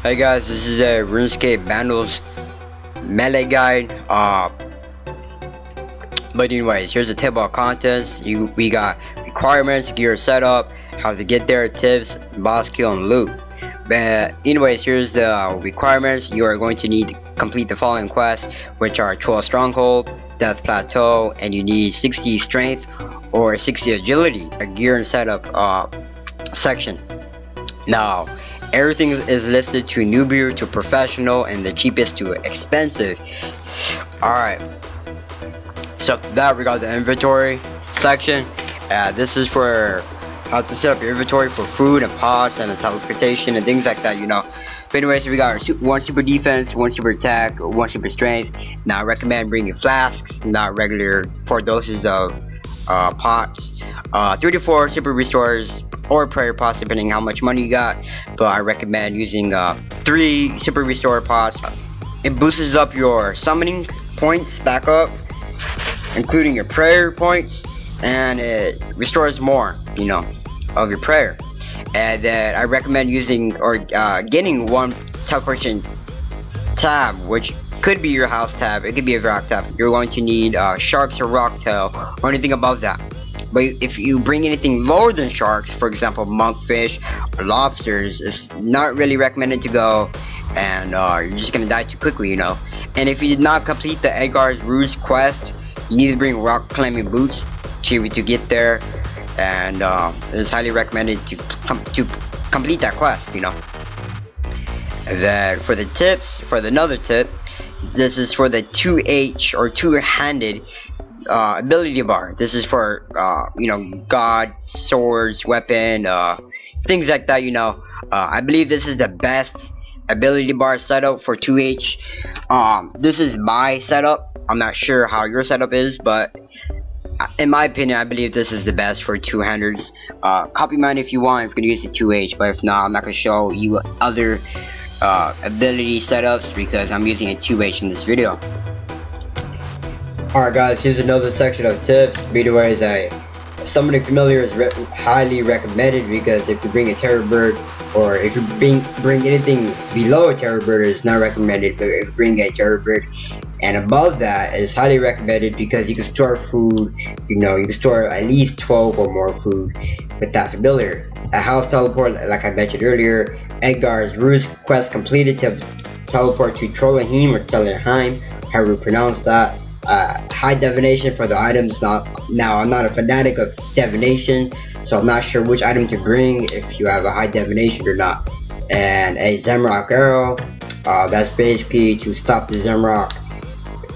Hey guys, this is a RuneScape bandos melee guide. But anyways, here's a table of contents. We got requirements, gear setup, how to get there, tips, boss kill, and loot. But anyways, here's the requirements. You are going to need to complete the following quests, which are 12 stronghold, death plateau, and you need 60 strength or 60 agility. A gear and setup section. Now, everything is listed to newbie to professional and the cheapest to expensive. Alright, so that we got the inventory section. This is for how to set up your inventory for food and pots and the teleportation and things like that, you know. But anyways, we got one super defense, one super attack, one super strength. Now I recommend bringing flasks, not regular 4 doses of pots. 3 to 4 super restores or prayer pots depending how much money you got, but I recommend using 3 super restore pots. It boosts up your summoning points back up, including your prayer points, and it restores more, you know, of your prayer. And then I recommend using or getting one teleportation tab, which could be your house tab, it could be a rock tab. You're going to need sharks or rock tail or anything above that. But if you bring anything lower than sharks, for example monkfish or lobsters, it's not really recommended to go, and you're just gonna die too quickly, you know. And if you did not complete the Edgar's Ruse quest, you need to bring rock climbing boots to get there, and it's highly recommended to complete that quest, you know. And then for the tips, another tip, this is for the 2H or two-handed ability bar. This is for you know, god, swords, weapon, things like that, you know. I believe this is the best ability bar setup for 2H. This is my setup. I'm not sure how your setup is, but in my opinion, I believe this is the best for two-handers. Copy mine if you want, if you're gonna use the 2H, but if not, I'm not gonna show you other ability setups because I'm using a 2H in this video. Alright guys, here's another section of tips. Anyways, summoning familiar is highly recommended, because if you bring a terror bird, or if you bring anything below a terror bird, it's not recommended. But if you bring a terror bird and above that, it's highly recommended, because you can store food, you know, you can store at least 12 or more food with that familiar. A house teleport, like I mentioned earlier, Edgar's Ruse quest completed to teleport to Trollheim or Trollheim, however you pronounce that. High divination for the items. Now I'm not a fanatic of divination, so I'm not sure which item to bring if you have a high divination or not. And a Zemrock arrow, that's basically to stop the Zemrock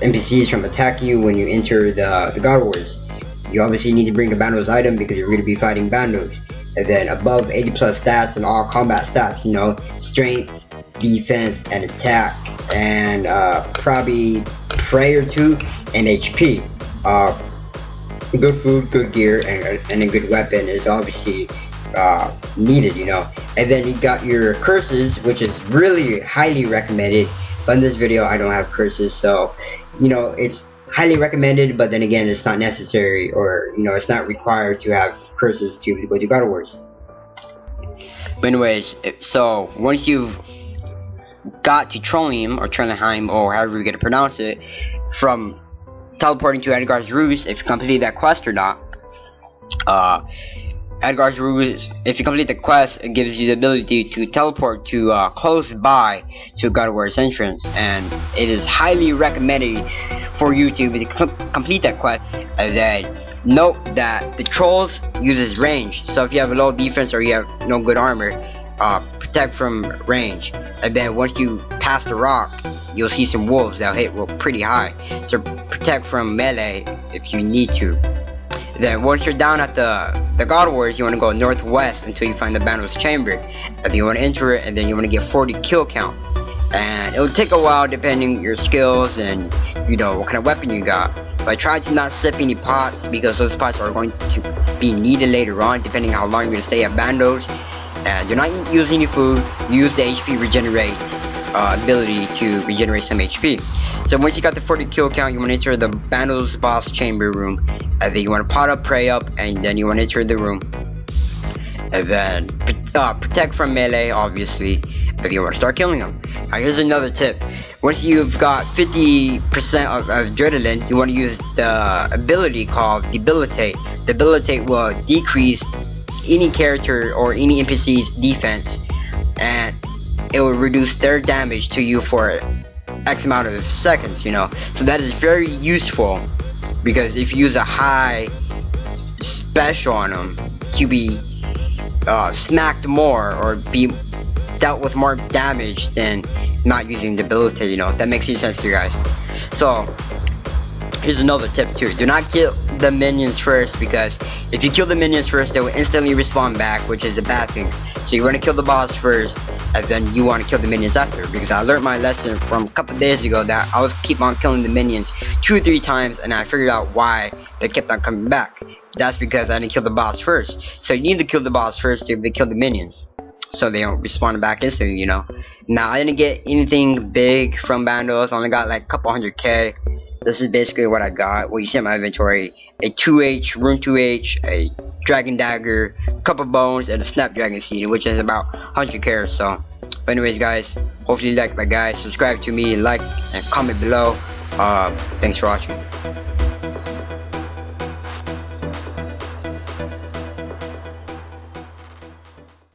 NPCs from attacking you when you enter the God Wars. You obviously need to bring a bandos item because you're going to be fighting bandos. And then above 80 plus stats and all combat stats, you know, strength, defense, and attack, and probably prayer too, and HP. Good food, good gear, and a good weapon is obviously needed, you know. And then you got your curses, which is really highly recommended, but in this video I don't have curses, so you know, it's highly recommended, but then again it's not necessary, or you know, it's not required to have curses to go to God Wars. But anyways, so once you've got to Trollheim or Trollheim, or however you get to pronounce it, from teleporting to Edgar's Ruse, if you complete that quest or not. Edgar's Ruse, if you complete the quest, it gives you the ability to teleport to close by to God War's entrance, and it is highly recommended for you to complete that quest. And then note that the trolls uses range, so if you have a low defense or you have no good armor, protect from range. And then once you pass the rock, you'll see some wolves that hit pretty high, so protect from melee if you need to. Then once you're down at the God Wars, you want to go northwest until you find the bandos chamber, and then you want to enter it, and then you want to get 40 kill count. And it'll take a while depending on your skills and you know what kind of weapon you got. But try to not sip any pots, because those pots are going to be needed later on depending on how long you're going to stay at bandos. And you're not using any food, you use the HP regenerate ability to regenerate some HP. So once you got the 40 kill count, you want to enter the bandos boss chamber room, and then you want to pot up, pray up, and then you want to enter the room. And then protect from melee, obviously, if you want to start killing them. Here's another tip. Once you've got 50% of adrenaline, you want to use the ability called Debilitate. Debilitate will decrease any character or any NPC's defense, and it will reduce their damage to you for X amount of seconds, you know. So that is very useful, because if you use a high special on them, you'll be smacked more or be dealt with more damage than not using Debilitate, you know, if that makes any sense to you guys. So here's another tip too. Do not kill the minions first, because if you kill the minions first, they will instantly respawn back, which is a bad thing. So you want to kill the boss first, and then you want to kill the minions after, because I learned my lesson from a couple days ago that I was keep on killing the minions 2 or 3 times, and I figured out why they kept on coming back. That's because I didn't kill the boss first. So you need to kill the boss first to kill the minions, so they don't respawn back instantly, you know. Now, I didn't get anything big from bandos. I only got like a couple 100k. This is basically what I got. What you see in my inventory: a 2H, rune 2H, a dragon dagger, couple bones, and a snapdragon seed, which is about 100k or so. But anyways, guys, hopefully you like my guys. Subscribe to me, like, and comment below. Thanks for watching.